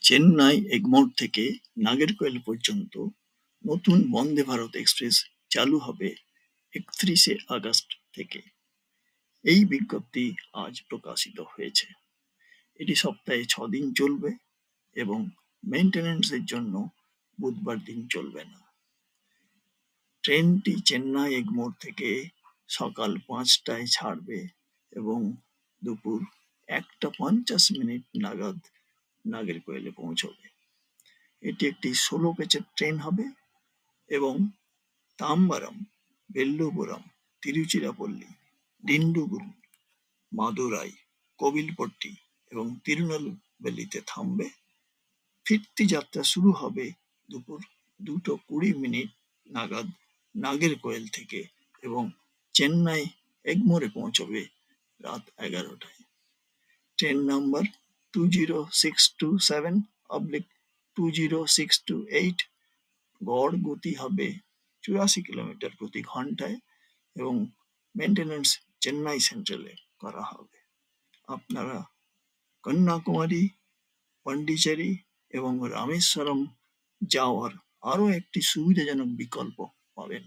চেন্নাই এগমোর থেকে নাগেরকোয়েল পর্যন্ত নতুন বন্দে ভারত এক্সপ্রেস চালু হবে ৩১শে আগস্ট থেকে। এই বিজ্ঞপ্তি আজ প্রকাশিত হয়েছে। এটি সপ্তাহে ৬ দিন চলবে এবং মেইনটেনেন্সের জন্য বুধবার দিন চলবে না। ট্রেনটি চেন্নাই এগমোর থেকে সকাল ৫টায় ছাড়বে এবং দুপুর ১টা ৫০ নাগাদ নাগেরকোয়েলে পৌঁছবে। এটি একটি ১৬ কোচের ট্রেন হবে এবং তাম্বারাম, বেল্লুপুরম, তিরুচিরাপল্লী, ডিন্ডিগুল, মাদুরাই, কোবিলপট্টি এবং তিরুনেলভেলিতে থামবে। ফিরতি যাত্রা শুরু হবে দুপুর ২টা ২০ নাগাদ নাগেরকোয়েল থেকে এবং চেন্নাই এগমোরে পৌঁছবে রাত ১১টায়। Train number 20627/20628। গড় গতি হবে ৮৪ কিলোমিটার প্রতি ঘন্টায় এবং মেইনটেনেন্স চেন্নাই সেন্ট্রালে করা হবে। আপনারা কন্যাকুমারী, পন্ডিচেরি এবং রামেশ্বরম যাওয়ার আরও একটি সুবিধাজনক বিকল্প পাবেন।